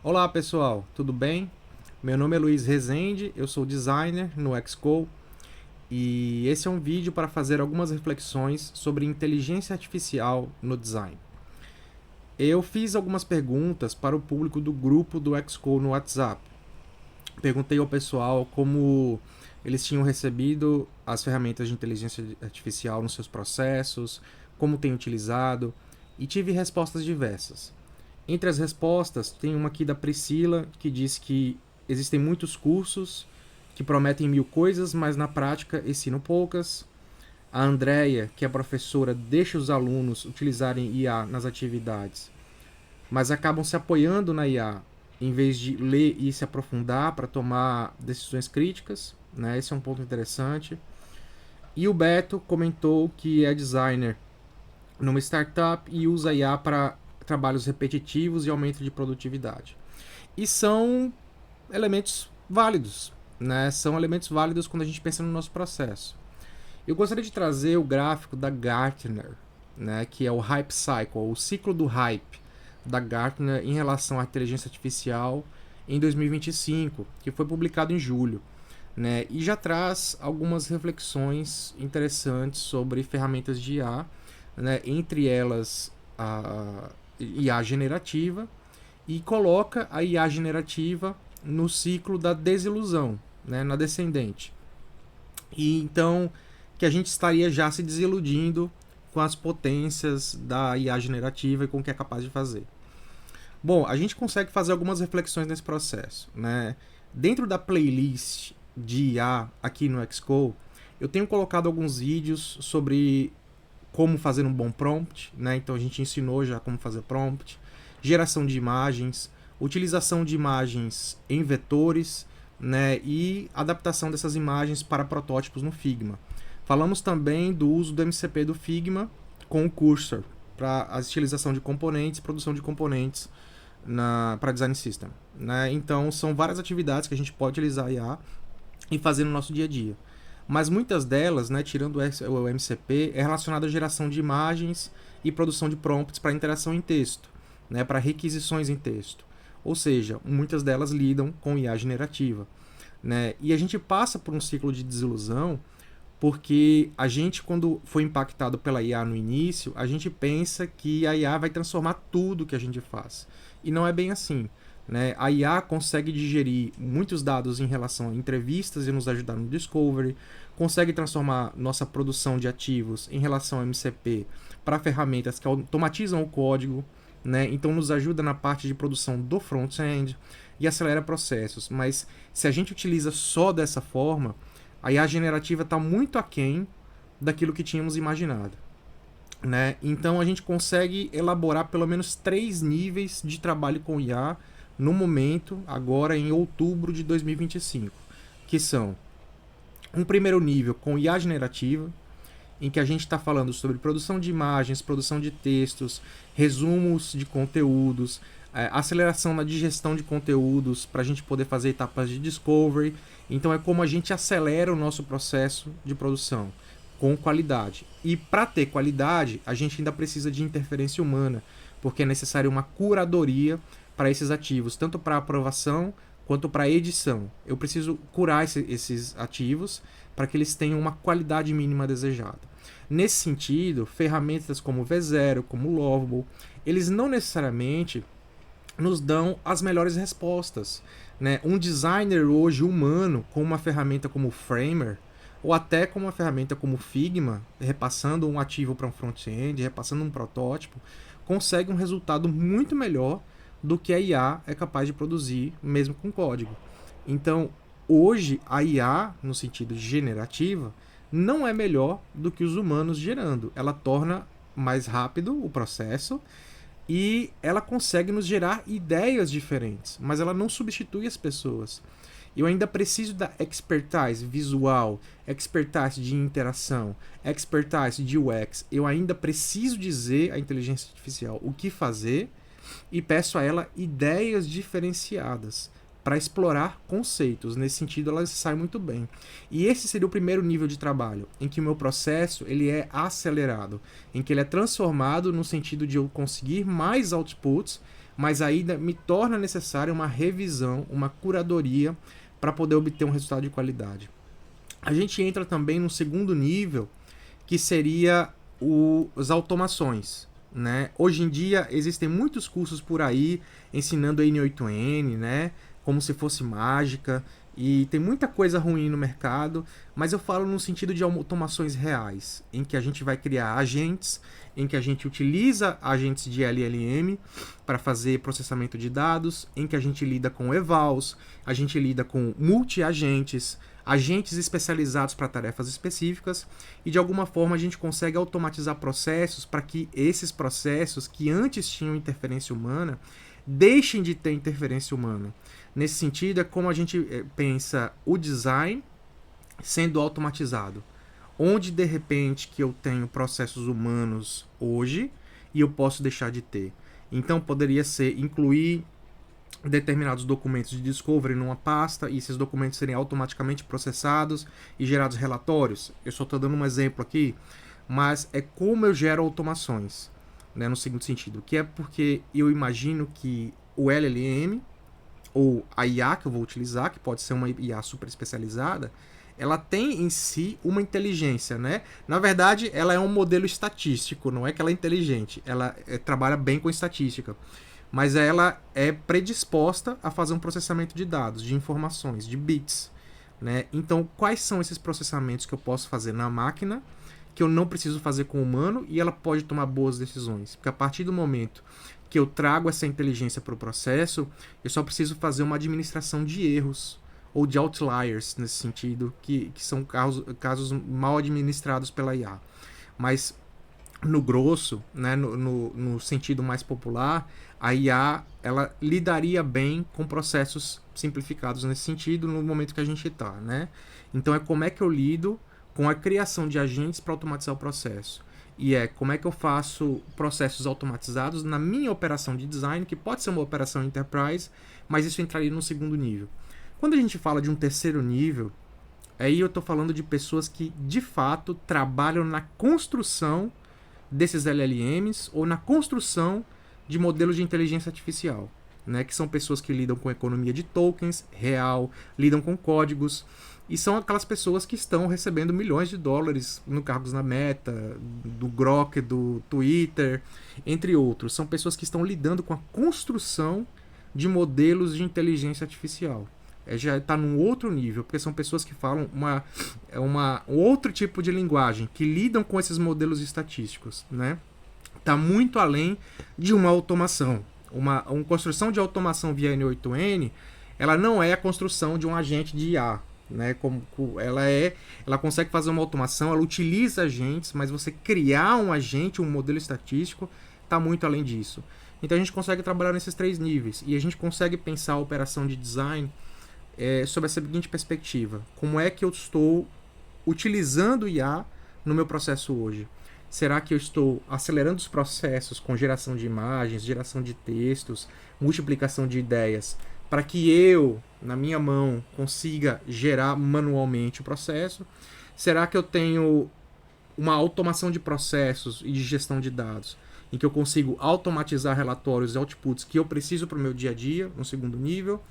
Olá pessoal, tudo bem? Meu nome é Luiz Rezende, eu sou designer no Xcode e esse é um vídeo para fazer algumas reflexões sobre inteligência artificial no design. Eu fiz algumas perguntas para o público do grupo do Xcode no WhatsApp. Perguntei ao pessoal como eles tinham recebido as ferramentas de inteligência artificial nos seus processos, como têm utilizado, e tive respostas diversas. Entre as respostas, tem uma aqui da Priscila, que diz que existem muitos cursos que prometem mil coisas, mas na prática ensinam poucas. A Andrea, que é professora, deixa os alunos utilizarem IA nas atividades, mas acabam se apoiando na IA em vez de ler e se aprofundar para tomar decisões críticas. Né? Esse é um ponto interessante. E o Beto comentou que é designer numa startup e usa IA para trabalhos repetitivos e aumento de produtividade. E são elementos válidos, né? São elementos válidos quando a gente pensa no nosso processo. Eu gostaria de trazer o gráfico da Gartner, né, que é o Hype Cycle, o ciclo do hype da Gartner em relação à inteligência artificial em 2025, que foi publicado em julho. Né, e já traz algumas reflexões interessantes sobre ferramentas de IA, né, entre elas a IA generativa, e coloca a IA generativa no ciclo da desilusão, né, na descendente. E então que a gente estaria já se desiludindo com as potências da IA generativa e com o que é capaz de fazer. Bom, a gente consegue fazer algumas reflexões nesse processo. Né? Dentro da playlist de IA aqui no Xcode, eu tenho colocado alguns vídeos sobre como fazer um bom prompt, né? Então a gente ensinou já como fazer prompt, geração de imagens, utilização de imagens em vetores, né? E adaptação dessas imagens para protótipos no Figma. Falamos também do uso do MCP do Figma com o Cursor para a utilização de componentes, produção de componentes para Design System. Né? Então são várias atividades que a gente pode utilizar a IA e fazer no nosso dia a dia. Mas muitas delas, né, tirando o MCP, é relacionada à geração de imagens e produção de prompts para interação em texto, né, para requisições em texto. Ou seja, muitas delas lidam com IA generativa. Né? E a gente passa por um ciclo de desilusão porque a gente, quando foi impactado pela IA no início, a gente pensa que a IA vai transformar tudo que a gente faz. E não é bem assim. Né? A IA consegue digerir muitos dados em relação a entrevistas e nos ajudar no discovery, consegue transformar nossa produção de ativos em relação ao MCP para ferramentas que automatizam o código, né? Então nos ajuda na parte de produção do front-end e acelera processos. Mas se a gente utiliza só dessa forma, a IA generativa está muito aquém daquilo que tínhamos imaginado. Né? Então a gente consegue elaborar pelo menos 3 níveis de trabalho com IA no momento, agora em outubro de 2025, que são um primeiro nível com IA generativa, em que a gente está falando sobre produção de imagens, produção de textos, resumos de conteúdos, aceleração na digestão de conteúdos para a gente poder fazer etapas de discovery. Então é como a gente acelera o nosso processo de produção com qualidade. E para ter qualidade, a gente ainda precisa de interferência humana, porque é necessário uma curadoria para esses ativos, tanto para aprovação quanto para edição. Eu preciso curar esses ativos para que eles tenham uma qualidade mínima desejada. Nesse sentido, ferramentas como o V0, como o Lovable, eles não necessariamente nos dão as melhores respostas. Né? Um designer hoje humano com uma ferramenta como o Framer, ou até com uma ferramenta como o Figma, repassando um ativo para um front-end, repassando um protótipo, consegue um resultado muito melhor do que a IA é capaz de produzir, mesmo com código. Então, hoje, a IA, no sentido generativa, não é melhor do que os humanos gerando. Ela torna mais rápido o processo e ela consegue nos gerar ideias diferentes, mas ela não substitui as pessoas. Eu ainda preciso da expertise visual, expertise de interação, expertise de UX. Eu ainda preciso dizer à inteligência artificial o que fazer e peço a ela ideias diferenciadas para explorar conceitos. Nesse sentido, ela sai muito bem. E esse seria o primeiro nível de trabalho, em que o meu processo ele é acelerado, em que ele é transformado no sentido de eu conseguir mais outputs, mas ainda me torna necessária uma revisão, uma curadoria para poder obter um resultado de qualidade. A gente entra também no segundo nível, que seria as automações. Né? Hoje em dia existem muitos cursos por aí ensinando N8N, né? Como se fosse mágica, e tem muita coisa ruim no mercado, mas eu falo no sentido de automações reais, em que a gente vai criar agentes, em que a gente utiliza agentes de LLM para fazer processamento de dados, em que a gente lida com evals, a gente lida com multi-agentes, agentes especializados para tarefas específicas, e de alguma forma a gente consegue automatizar processos para que esses processos que antes tinham interferência humana deixem de ter interferência humana. Nesse sentido, é como a gente pensa o design sendo automatizado, onde de repente que eu tenho processos humanos hoje e eu posso deixar de ter. Então poderia ser incluir determinados documentos de discovery numa pasta e esses documentos serem automaticamente processados e gerados relatórios. Eu só estou dando um exemplo aqui, mas é como eu gero automações, né, no seguinte sentido, que é porque eu imagino que o LLM ou a IA que eu vou utilizar, que pode ser uma IA super especializada, ela tem em si uma inteligência, né? Na verdade, ela é um modelo estatístico, não é que ela é inteligente, ela trabalha bem com estatística, mas ela é predisposta a fazer um processamento de dados, de informações, de bits, né? Então, quais são esses processamentos que eu posso fazer na máquina, que eu não preciso fazer com o humano, e ela pode tomar boas decisões? Porque a partir do momento que eu trago essa inteligência para o processo, eu só preciso fazer uma administração de erros, ou de outliers, nesse sentido, que são casos mal administrados pela IA. Mas, no grosso, né, no sentido mais popular, a IA ela lidaria bem com processos simplificados nesse sentido no momento que a gente está. Né? Então, é como é que eu lido com a criação de agentes para automatizar o processo. E é como é que eu faço processos automatizados na minha operação de design, que pode ser uma operação enterprise, mas isso entraria no segundo nível. Quando a gente fala de um terceiro nível, aí eu estou falando de pessoas que, de fato, trabalham na construção desses LLMs ou na construção de modelos de inteligência artificial, né? Que são pessoas que lidam com economia de tokens, real, lidam com códigos, e são aquelas pessoas que estão recebendo milhões de dólares no cargos na Meta, do Grok, do Twitter, entre outros. São pessoas que estão lidando com a construção de modelos de inteligência artificial. Já está num outro nível, porque são pessoas que falam um outro tipo de linguagem, que lidam com esses modelos estatísticos, né? Está muito além de uma automação. Uma construção de automação via N8N, ela não é a construção de um agente de IA. Né? Ela consegue fazer uma automação, ela utiliza agentes, mas você criar um agente, um modelo estatístico, está muito além disso. Então a gente consegue trabalhar nesses três níveis, e a gente consegue pensar a operação de design sob a seguinte perspectiva: como é que eu estou utilizando IA no meu processo hoje? Será que eu estou acelerando os processos com geração de imagens, geração de textos, multiplicação de ideias, para que eu, na minha mão, consiga gerar manualmente o processo? Será que eu tenho uma automação de processos e de gestão de dados, em que eu consigo automatizar relatórios e outputs que eu preciso para o meu dia a dia, no segundo nível?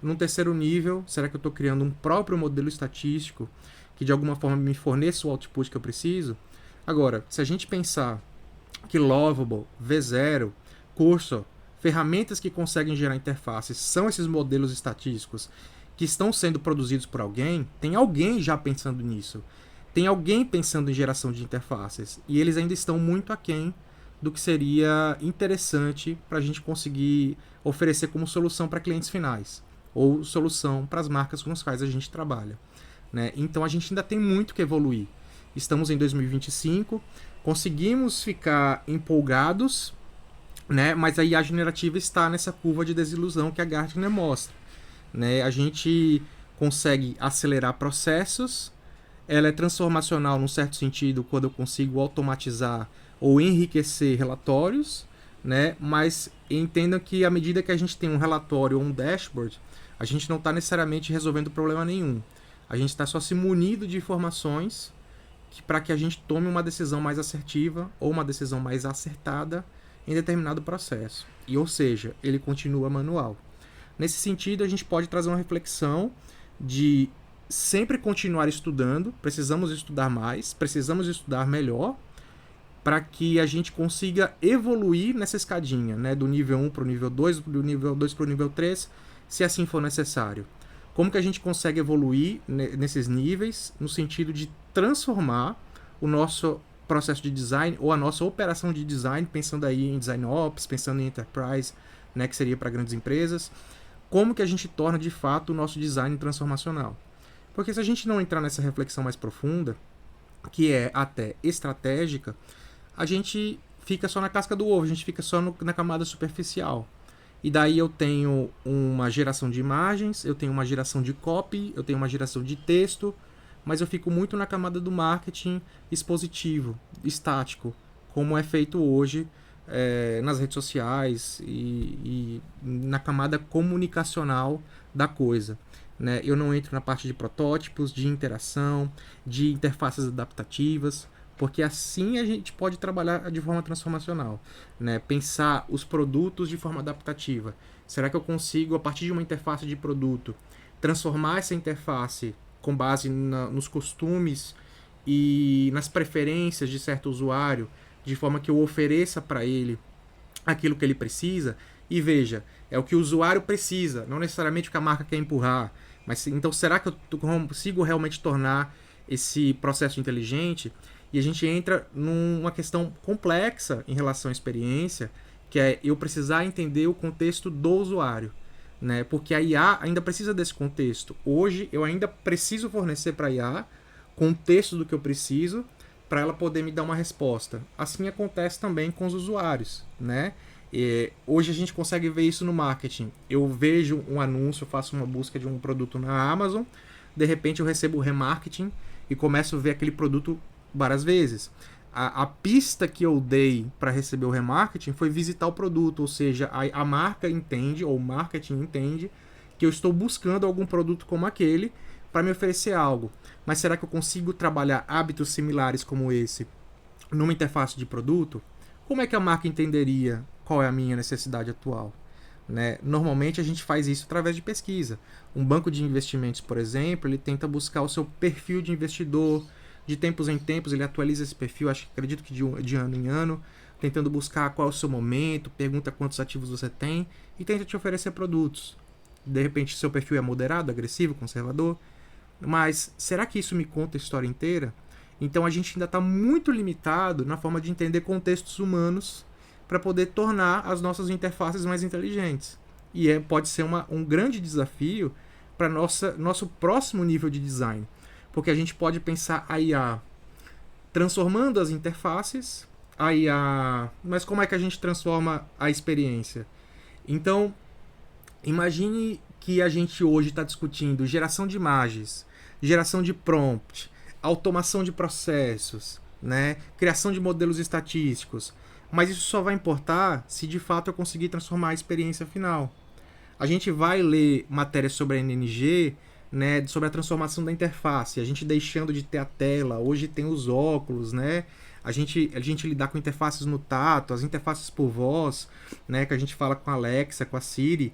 Num terceiro nível, será que eu estou criando um próprio modelo estatístico que de alguma forma me forneça o output que eu preciso? Agora, se a gente pensar que Lovable, V0, Cursor, ferramentas que conseguem gerar interfaces, são esses modelos estatísticos que estão sendo produzidos por alguém, tem alguém já pensando nisso. Tem alguém pensando em geração de interfaces. E eles ainda estão muito aquém do que seria interessante para a gente conseguir oferecer como solução para clientes finais, ou solução para as marcas com as quais a gente trabalha. Né? Então a gente ainda tem muito que evoluir. Estamos em 2025, conseguimos ficar empolgados, né? Mas a IA generativa está nessa curva de desilusão que a Gartner mostra. Né? A gente consegue acelerar processos, ela é transformacional num certo sentido quando eu consigo automatizar ou enriquecer relatórios, né? Mas entendam que à medida que a gente tem um relatório ou um dashboard, a gente não está necessariamente resolvendo problema nenhum. A gente está só se munindo de informações para que a gente tome uma decisão mais assertiva ou uma decisão mais acertada em determinado processo. E, ou seja, ele continua manual. Nesse sentido, a gente pode trazer uma reflexão de sempre continuar estudando, precisamos estudar mais, precisamos estudar melhor, para que a gente consiga evoluir nessa escadinha, né, do nível 1 para o nível 2, do nível 2 para o nível 3, se assim for necessário. Como que a gente consegue evoluir nesses níveis, no sentido de transformar o nosso processo de design ou a nossa operação de design, pensando aí em design ops, pensando em enterprise, né, que seria para grandes empresas, como que a gente torna de fato o nosso design transformacional. Porque se a gente não entrar nessa reflexão mais profunda, que é até estratégica, a gente fica só na casca do ovo, a gente fica só na camada superficial. E daí eu tenho uma geração de imagens, eu tenho uma geração de copy, eu tenho uma geração de texto, mas eu fico muito na camada do marketing expositivo, estático, como é feito hoje nas redes sociais e na camada comunicacional da coisa. Né? Eu não entro na parte de protótipos, de interação, de interfaces adaptativas, porque assim a gente pode trabalhar de forma transformacional, né? Pensar os produtos de forma adaptativa. Será que eu consigo, a partir de uma interface de produto, transformar essa interface com base nos costumes e nas preferências de certo usuário, de forma que eu ofereça para ele aquilo que ele precisa? E veja, é o que o usuário precisa, não necessariamente o que a marca quer empurrar. Mas então, será que eu consigo realmente tornar esse processo inteligente? E a gente entra numa questão complexa em relação à experiência, que é eu precisar entender o contexto do usuário, né? Porque a IA ainda precisa desse contexto. Hoje eu ainda preciso fornecer para a IA contexto do que eu preciso para ela poder me dar uma resposta. Assim acontece também com os usuários, né? Hoje a gente consegue ver isso no marketing. Eu vejo um anúncio, eu faço uma busca de um produto na Amazon, de repente eu recebo o remarketing e começo a ver aquele produto várias vezes. A pista que eu dei para receber o remarketing foi visitar o produto, ou seja, a marca entende, ou o marketing entende, que eu estou buscando algum produto como aquele para me oferecer algo. Mas será que eu consigo trabalhar hábitos similares como esse numa interface de produto? Como é que a marca entenderia qual é a minha necessidade atual? Né? Normalmente a gente faz isso através de pesquisa. Um banco de investimentos, por exemplo, ele tenta buscar o seu perfil de investidor. De tempos em tempos ele atualiza esse perfil, acredito que de ano em ano, tentando buscar qual é o seu momento, pergunta quantos ativos você tem e tenta te oferecer produtos. De repente seu perfil é moderado, agressivo, conservador, mas será que isso me conta a história inteira? Então a gente ainda está muito limitado na forma de entender contextos humanos para poder tornar as nossas interfaces mais inteligentes. E pode ser um grande desafio para nosso próximo nível de design. Porque a gente pode pensar a IA transformando as interfaces, a IA... Mas como é que a gente transforma a experiência? Então, imagine que a gente hoje está discutindo geração de imagens, geração de prompt, automação de processos, né? Criação de modelos estatísticos. Mas isso só vai importar se de fato eu conseguir transformar a experiência final. A gente vai ler matérias sobre a NNG, né, sobre a transformação da interface, a gente deixando de ter a tela, hoje tem os óculos, né? A gente lidar com interfaces no tato, as interfaces por voz, né, que a gente fala com a Alexa, com a Siri.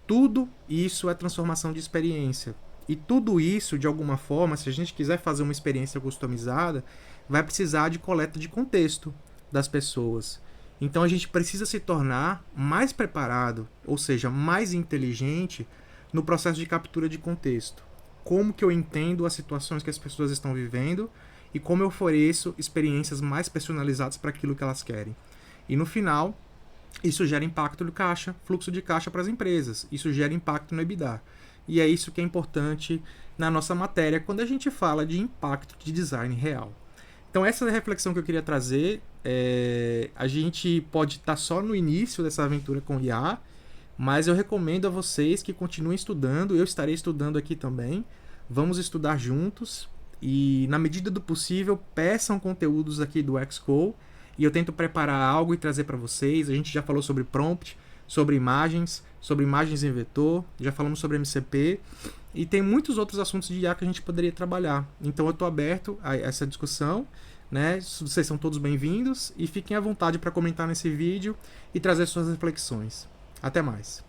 Tudo isso é transformação de experiência. E tudo isso, de alguma forma, se a gente quiser fazer uma experiência customizada, vai precisar de coleta de contexto das pessoas. Então a gente precisa se tornar mais preparado, ou seja, mais inteligente no processo de captura de contexto. Como que eu entendo as situações que as pessoas estão vivendo e como eu ofereço experiências mais personalizadas para aquilo que elas querem. E no final, isso gera impacto no caixa, fluxo de caixa para as empresas. Isso gera impacto no EBITDA. E é isso que é importante na nossa matéria quando a gente fala de impacto de design real. Então essa é a reflexão que eu queria trazer. A gente pode estar só no início dessa aventura com IA, mas eu recomendo a vocês que continuem estudando. Eu estarei estudando aqui também. Vamos estudar juntos e, na medida do possível, peçam conteúdos aqui do Xcode e eu tento preparar algo e trazer para vocês. A gente já falou sobre prompt, sobre imagens em vetor, já falamos sobre MCP e tem muitos outros assuntos de IA que a gente poderia trabalhar. Então eu estou aberto a essa discussão, né? Vocês são todos bem-vindos e fiquem à vontade para comentar nesse vídeo e trazer suas reflexões. Até mais!